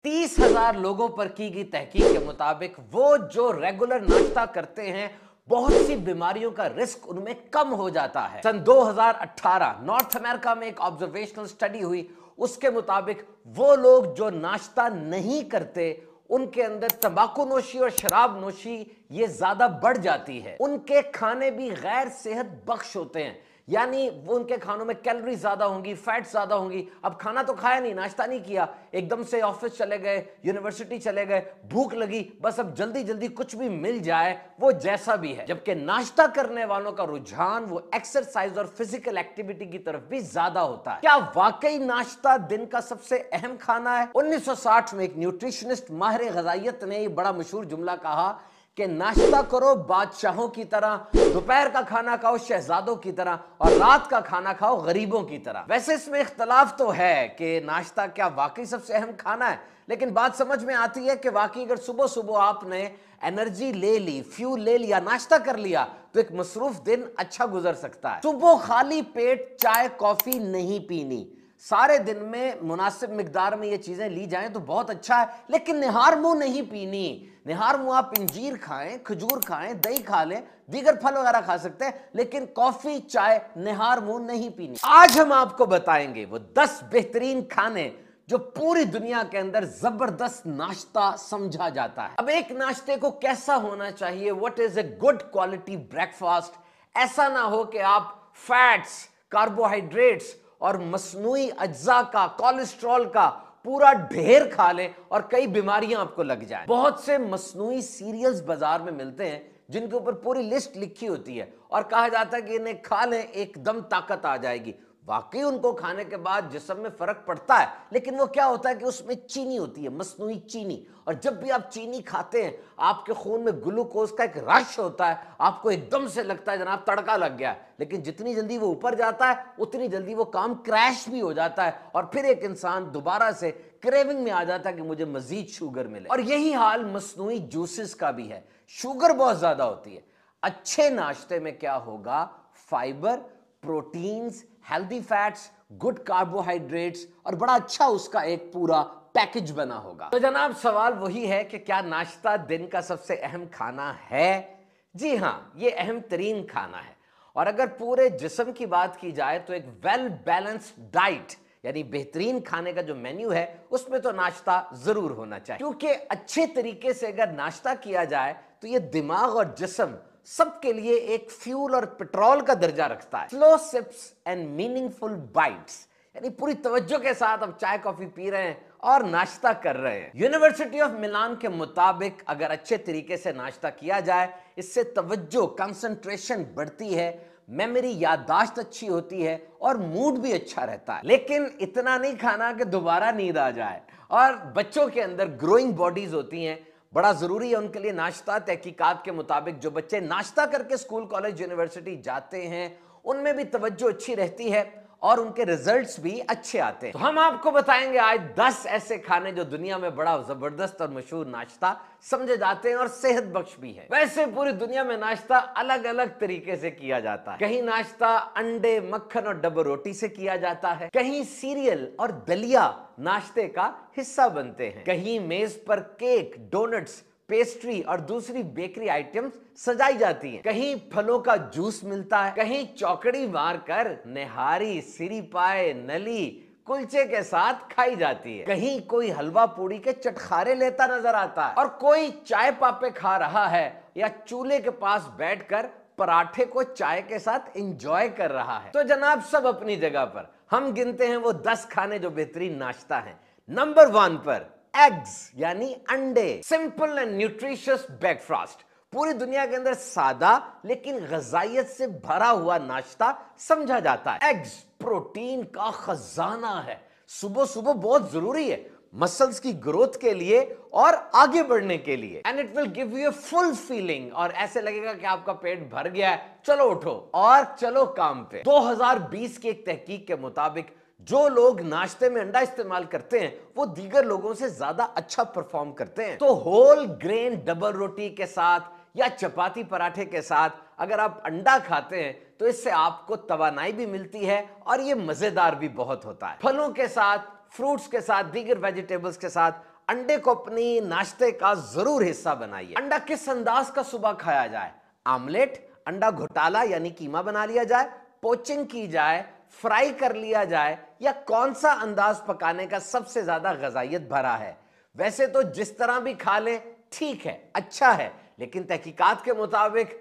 30,000 लोगों पर की गई तहकीक के मुताबिक वो जो रेगुलर नाश्ता करते हैं बहुत सी बीमारियों का रिस्क उनमें कम हो जाता है। सन 2018 नॉर्थ अमेरिका में एक ऑब्जर्वेशनल स्टडी हुई, उसके मुताबिक वो लोग जो नाश्ता नहीं करते उनके अंदर तंबाकू नोशी और शराब नोशी ये ज्यादा बढ़ जाती है। उनके खाने भी गैर सेहत बख्श होते हैं, यानी वो उनके खानों में कैलोरी ज्यादा होंगी, फैट ज्यादा होंगी। अब खाना तो खाया नहीं, नाश्ता नहीं किया, एकदम से ऑफिस चले गए, यूनिवर्सिटी चले गए, भूख लगी, बस अब जल्दी जल्दी कुछ भी मिल जाए, वो जैसा भी है। जबकि नाश्ता करने वालों का रुझान वो एक्सरसाइज और फिजिकल एक्टिविटी की तरफ भी ज्यादा होता है। क्या वाकई नाश्ता दिन का सबसे अहम खाना है? 1960 में एक न्यूट्रिशनिस्ट माहिर ग़िज़ाइयत ने ये बड़ा मशहूर जुमला कहा कि नाश्ता करो बादशाहों की तरह, दोपहर का खाना खाओ शहजादों की तरह, और रात का खाना खाओ गरीबों की तरह। वैसे इसमें इख्तलाफ तो है कि नाश्ता क्या वाकई सबसे अहम खाना है, लेकिन बात समझ में आती है कि वाकई अगर सुबह सुबह आपने एनर्जी ले ली, फ्यूल ले लिया, नाश्ता कर लिया, तो एक मसरूफ दिन अच्छा गुजर सकता है। सुबह खाली पेट चाय कॉफी नहीं पीनी, सारे दिन में मुनासिब मिकदार में ये चीजें ली जाएं तो बहुत अच्छा है, लेकिन निहार मुंह नहीं पीनी। निहार मुंह आप इंजीर खाएं, खजूर खाएं, दही खा लें, दीगर फल वगैरह खा सकते हैं, लेकिन कॉफी चाय निहार मुंह नहीं पीनी। आज हम आपको बताएंगे वो 10 बेहतरीन खाने जो पूरी दुनिया के अंदर जबरदस्त नाश्ता समझा जाता है। अब एक नाश्ते को कैसा होना चाहिए, what is a good quality breakfast? ऐसा ना हो कि आप फैट्स, कार्बोहाइड्रेट्स और मसनूई अज्जा का, कोलेस्ट्रॉल का पूरा ढेर खा लें और कई बीमारियां आपको लग जाएं। बहुत से मसनूई सीरियल्स बाजार में मिलते हैं जिनके ऊपर पूरी लिस्ट लिखी होती है और कहा जाता है कि इन्हें खा लें एकदम ताकत आ जाएगी। वाकई उनको खाने के बाद जिस्म में फर्क पड़ता है, लेकिन वो क्या होता है कि उसमें चीनी होती है, मसनूई चीनी, और जब भी आप चीनी खाते हैं आपके खून में ग्लूकोज का एक रश होता है, आपको एकदम से लगता है जनाब तड़का लग गया है, लेकिन जितनी जल्दी वो ऊपर जाता है उतनी जल्दी वो काम क्रैश भी हो जाता है और फिर एक इंसान दोबारा से क्रेविंग में आ जाता है कि मुझे मजीद शुगर मिले। और यही हाल मसनूई जूसेस का भी है, शुगर बहुत ज्यादा होती है। अच्छे नाश्ते में क्या होगा? Fibre, proteins, healthy fats, good carbohydrates और बड़ा अच्छा उसका एक पूरा पैकेज बना होगा। तो जनाब सवाल वही है कि क्या नाश्ता दिन का सबसे अहम खाना है? जी हां, ये अहम तरीन खाना है। और अगर पूरे जिस्म की बात की जाए तो एक वेल बैलेंस्ड डाइट यानी बेहतरीन खाने का जो मेन्यू है उसमें तो नाश्ता जरूर होना चाहिए, क्योंकि अच्छे तरीके से अगर नाश्ता किया जाए तो ये दिमाग और जिस्म सबके लिए एक फ्यूल और पेट्रोल का दर्जा रखता है। Slow sips and meaningful bites, यानी पूरी तवज्जो के साथ आप चाय कॉफी पी रहे हैं और नाश्ता कर रहे हैं। यूनिवर्सिटी ऑफ मिलान के मुताबिक अगर अच्छे तरीके से नाश्ता किया जाए, इससे तवज्जो, कंसंट्रेशन बढ़ती है, मेमोरी याददाश्त अच्छी होती है और मूड भी अच्छा रहता है। लेकिन इतना नहीं खाना कि दोबारा नींद आ जाए। और बच्चों के अंदर ग्रोइंग बॉडीज होती हैं, बड़ा जरूरी है उनके लिए नाश्ता। तहकीकात के मुताबिक जो बच्चे नाश्ता करके स्कूल कॉलेज यूनिवर्सिटी जाते हैं उनमें भी तवज्जो अच्छी रहती है और उनके रिजल्ट्स भी अच्छे आते हैं। तो हम आपको बताएंगे आज 10 ऐसे खाने जो दुनिया में बड़ा जबरदस्त और मशहूर नाश्ता समझे जाते हैं और सेहत बख्श भी है। वैसे पूरी दुनिया में नाश्ता अलग अलग तरीके से किया जाता है। कहीं नाश्ता अंडे, मक्खन और डबल रोटी से किया जाता है, कहीं सीरियल और दलिया नाश्ते का हिस्सा बनते हैं, कहीं मेज पर केक, डोनट्स, पेस्ट्री और दूसरी बेकरी आइटम्स सजाई जाती हैं, कहीं फलों का जूस मिलता है, कहीं चौकड़ी मारकर निहारी, सिरी पाए, नली कुलचे के साथ खाई जाती है, कहीं कोई हलवा पूड़ी के चटखारे लेता नजर आता है और कोई चाय पापे खा रहा है या चूल्हे के पास बैठकर पराठे को चाय के साथ एंजॉय कर रहा है। तो जनाब सब अपनी जगह पर, हम गिनते हैं वो 10 खाने जो बेहतरीन नाश्ता है। नंबर 1 पर एग्स यानी अंडे, सिंपल एंड न्यूट्रिशियस ब्रेकफास्ट। पूरी दुनिया के अंदर सादा लेकिन ग़िज़ाइयत से भरा हुआ नाश्ता समझा जाता है। एग्स प्रोटीन का खजाना है, सुबह सुबह बहुत जरूरी है मसल्स की ग्रोथ के लिए और आगे बढ़ने के लिए। And it will give you a full feeling, और ऐसे लगेगा कि आपका पेट भर गया है, चलो उठो और चलो काम पे। 2020 की एक तहकीक के मुताबिक जो लोग नाश्ते में अंडा इस्तेमाल करते हैं वो दीगर लोगों से ज्यादा अच्छा परफॉर्म करते हैं। तो होल ग्रेन डबल रोटी के साथ या चपाती पराठे के साथ अगर आप अंडा खाते हैं तो इससे आपको तवानाई भी मिलती है और ये मजेदार भी बहुत होता है। फलों के साथ, फ्रूट्स के साथ, दीगर वेजिटेबल्स के साथ अंडे को अपनी नाश्ते का जरूर हिस्सा बनाइए। अंडा किस अंदाज का सुबह खाया जाए? आमलेट, अंडा घोटाला यानी कीमा बना लिया जाए, पोचिंग की जाए, फ्राई कर लिया जाए, या कौन सा अंदाज पकाने का सबसे ज्यादा गजाइयत भरा है? वैसे तो जिस तरह भी खा लें ठीक है, अच्छा है, लेकिन तहकीकात के मुताबिक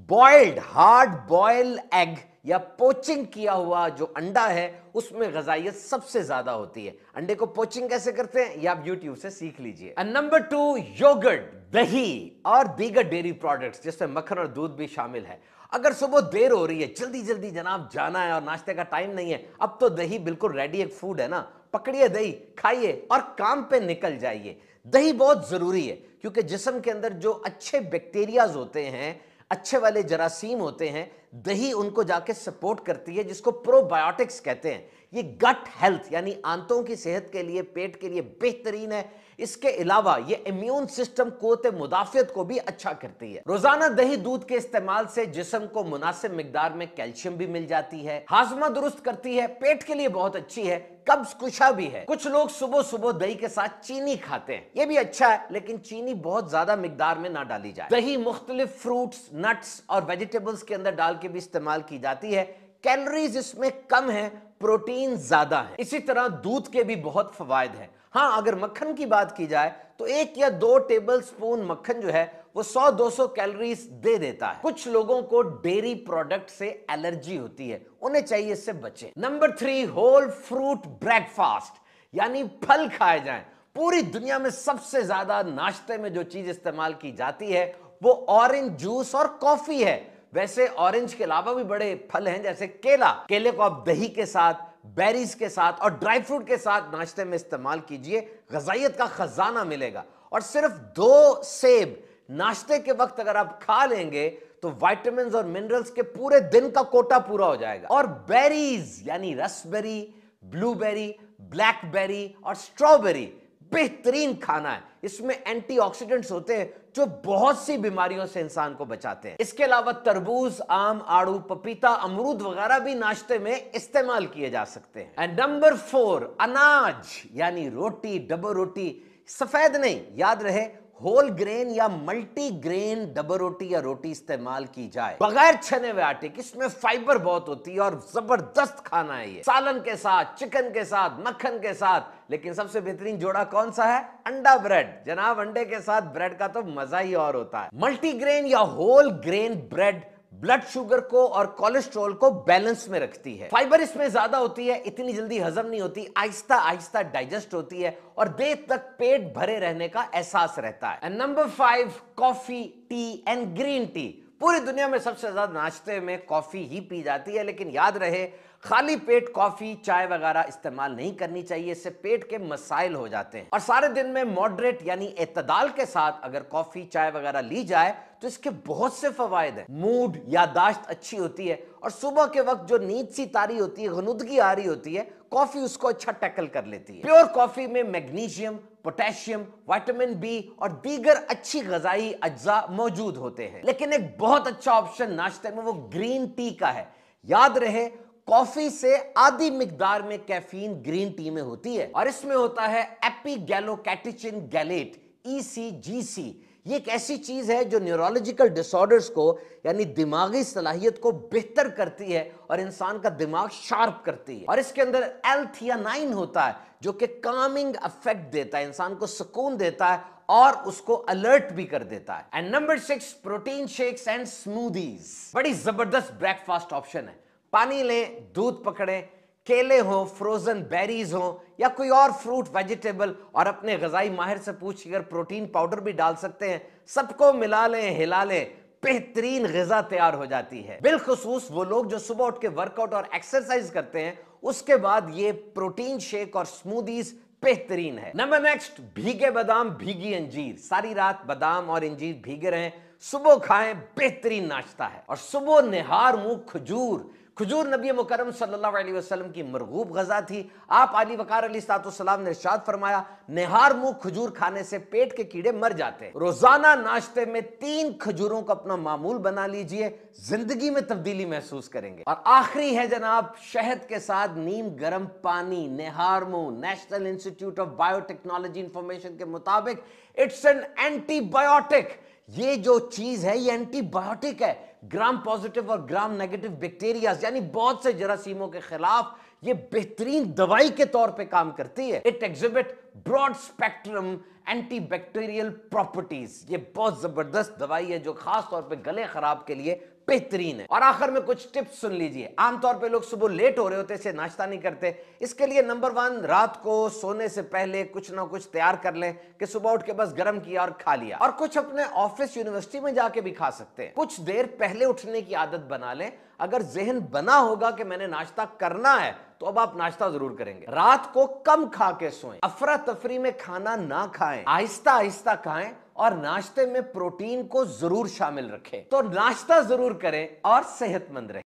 बॉइल्ड, हार्ड बॉइल्ड एग या पोचिंग किया हुआ जो अंडा है उसमें गजाइयत सबसे ज्यादा होती है। अंडे को पोचिंग कैसे करते हैं ये आप YouTube से सीख लीजिए। नंबर 2, योगर्ट, दही और दीगर डेयरी प्रोडक्ट्स जिसमें मक्खन और दूध भी शामिल है। अगर सुबह देर हो रही है, जल्दी जल्दी जनाब जाना है और नाश्ते का टाइम नहीं है, अब तो दही बिल्कुल रेडी एक फूड है ना, पकड़िए दही, खाइए और काम पे निकल जाइए। दही बहुत जरूरी है क्योंकि जिस्म के अंदर जो अच्छे बैक्टीरियाज होते हैं, अच्छे वाले जरासीम होते हैं, दही उनको जाके सपोर्ट करती है, जिसको प्रोबायोटिक्स कहते हैं। ये गट हेल्थ यानी आंतों की सेहत के लिए, पेट के लिए बेहतरीन है। इसके अलावा ये इम्यून सिस्टम क़ुव्वत मुदाफ़ियत को भी अच्छा करती है। रोजाना दही दूध के इस्तेमाल से जिस्म को मुनासिब मिकदार में कैल्शियम भी मिल जाती है, हाजमा दुरुस्त करती है, पेट के लिए बहुत अच्छी है, कब्ज कुशा भी है। कुछ लोग सुबह सुबह दही के साथ चीनी खाते हैं, ये भी अच्छा है, लेकिन चीनी बहुत ज्यादा मिकदार में ना डाली जाए। दही मुख्तलिफ फ्रूट्स, नट्स और वेजिटेबल्स के अंदर डाल के भी इस्तेमाल की जाती है। कैलोरीज इसमें कम है, प्रोटीन ज्यादा है। इसी तरह दूध के भी बहुत फवायद हैं। हाँ, अगर मक्खन की बात की जाए तो 1 या 2 टेबल स्पून मक्खन जो है वो 100-200 कैलोरीज दे देता है। कुछ लोगों को डेयरी प्रोडक्ट से एलर्जी होती है, उन्हें चाहिए इससे बचें। नंबर 3, होल फ्रूट ब्रेकफास्ट यानी फल खाए जाएं। पूरी दुनिया में सबसे ज्यादा नाश्ते में जो चीज इस्तेमाल की जाती है वो ऑरेंज जूस और कॉफी है। वैसे ऑरेंज के अलावा भी बड़े फल हैं जैसे केला। केले को आप दही के साथ, बेरीज के साथ और ड्राई फ्रूट के साथ नाश्ते में इस्तेमाल कीजिए, गजाइयत का खजाना मिलेगा। और सिर्फ 2 सेब नाश्ते के वक्त अगर आप खा लेंगे तो विटामिन्स और मिनरल्स के पूरे दिन का कोटा पूरा हो जाएगा। और बेरीज यानी रसबेरी, ब्लूबेरी, ब्लैकबेरी और स्ट्रॉबेरी बेहतरीन खाना है। इसमें एंटीऑक्सीडेंट्स होते हैं जो बहुत सी बीमारियों से इंसान को बचाते हैं। इसके अलावा तरबूज, आम, आड़ू, पपीता, अमरूद वगैरह भी नाश्ते में इस्तेमाल किए जा सकते हैं। एंड नंबर 4, अनाज यानी रोटी, डबल रोटी, सफेद नहीं, याद रहे होल ग्रेन या मल्टी ग्रेन डबल रोटी या रोटी इस्तेमाल की जाए, बगैर छने हुए आटे की। इसमें फाइबर बहुत होती है और जबरदस्त खाना है ये, सालन के साथ, चिकन के साथ, मक्खन के साथ। लेकिन सबसे बेहतरीन जोड़ा कौन सा है? अंडा ब्रेड। जनाब अंडे के साथ ब्रेड का तो मजा ही और होता है। मल्टीग्रेन या whole grain bread blood sugar को और कोलेस्ट्रॉल को बैलेंस में रखती है। फाइबर इसमें ज्यादा होती है, इतनी जल्दी हजम नहीं होती, आहिस्ता आहिस्ता डाइजेस्ट होती है और देर तक पेट भरे रहने का एहसास रहता है। And number 5, coffee, T and green tea. पूरी दुनिया में सबसे ज्यादा नाश्ते में कॉफी ही पी जाती है, लेकिन याद रहे खाली पेट कॉफी, चाय वगैरह इस्तेमाल नहीं करनी चाहिए, इससे पेट के मसाइल हो जाते हैं। और सारे दिन में मॉडरेट यानी एतदाल के साथ अगर कॉफी, चाय वगैरह ली जाए तो इसके बहुत से फवायद हैं। मूड, यादाश्त अच्छी होती है और सुबह के वक्त जो नींद सी तारी होती है, गनुदगी आ रही होती है, कॉफी उसको अच्छा टैकल कर लेती है। प्योर कॉफी में मैग्नीशियम, पोटेशियम, विटामिन बी और दीगर अच्छी गजाई अज्जा मौजूद होते हैं। लेकिन एक बहुत अच्छा ऑप्शन नाश्ते में वो ग्रीन टी का है। याद रहे कॉफी से आधी मिकदार में कैफीन ग्रीन टी में होती है और इसमें होता है एपिगैलोकैटेचिन गैलेट, ECGC। ये एक ऐसी चीज है जो न्यूरोलॉजिकल डिसऑर्डर्स को यानी दिमागी सलाहियत को बेहतर करती है और इंसान का दिमाग शार्प करती है। और इसके अंदर L-theanine होता है जो कि कामिंग इफेक्ट देता है, इंसान को सुकून देता है और उसको अलर्ट भी कर देता है। And number 6, protein shakes and smoothies. बड़ी जबरदस्त ब्रेकफास्ट ऑप्शन है। पानी लें, दूध पकड़ें, केले हो, फ्रोजन बेरीज हो या कोई और फ्रूट, वेजिटेबल, और अपने गजाई माहिर से पूछ कर प्रोटीन पाउडर भी डाल सकते हैं। सबको मिला लें, हिला लें, बेहतरीन गिजा तैयार हो जाती है। बिलखुसूस वो लोग जो सुबह उठ के वर्कआउट और एक्सरसाइज करते हैं, उसके बाद ये प्रोटीन शेक और स्मूदीज बेहतरीन है। नंबर नेक्स्ट, भीगे बादाम, भीगी अंजीर। सारी रात बादाम और अंजीर भीगे रहें, सुबह खाएं, बेहतरीन नाश्ता है। और सुबह निहार मुंह खजूर, खजूर नबी मुकर्रम सल्लल्लाहु अलैहि वसल्लम की मरगूब गज़ा थी। आप आली वकार अलैहिस्सलाम ने इरशाद फरमाया, निहार मुंह खजूर खाने से पेट के कीड़े मर जाते हैं। रोजाना नाश्ते में 3 खजूरों को अपना मामूल बना लीजिए, जिंदगी में तब्दीली महसूस करेंगे। और आखिरी है जनाब, शहद के साथ नीम गर्म पानी। निहार मुंह national institute of biotechnology information के मुताबिक इट्स एन एंटीबायोटिक। ये जो चीज है ये एंटीबायोटिक है। ग्राम पॉजिटिव और ग्राम नेगेटिव बैक्टीरिया यानी बहुत से जरासीमों के खिलाफ ये बेहतरीन दवाई के तौर पे काम करती है। It exhibit broad spectrum antibacterial properties. ये बहुत जबरदस्त दवाई है जो खास तौर पे गले खराब के लिए बेहतरीन है। और आखिर में कुछ टिप्स सुन लीजिए। आमतौर पे लोग सुबह लेट हो रहे होते से नाश्ता नहीं करते। इसके लिए नंबर 1, रात को सोने से पहले कुछ ना कुछ तैयार कर लें कि सुबह उठ के बस गर्म किया और खा लिया। और कुछ अपने ऑफिस यूनिवर्सिटी में जाके भी खा सकते हैं। कुछ देर पहले उठने की आदत बना लें। अगर जहन बना होगा कि मैंने नाश्ता करना है तो अब आप नाश्ता जरूर करेंगे। रात को कम खा के सोएं। अफरा तफरी में खाना ना खाएं, आहिस्ता आहिस्ता खाएं और नाश्ते में प्रोटीन को जरूर शामिल रखें। तो नाश्ता जरूर करें और सेहतमंद रहें।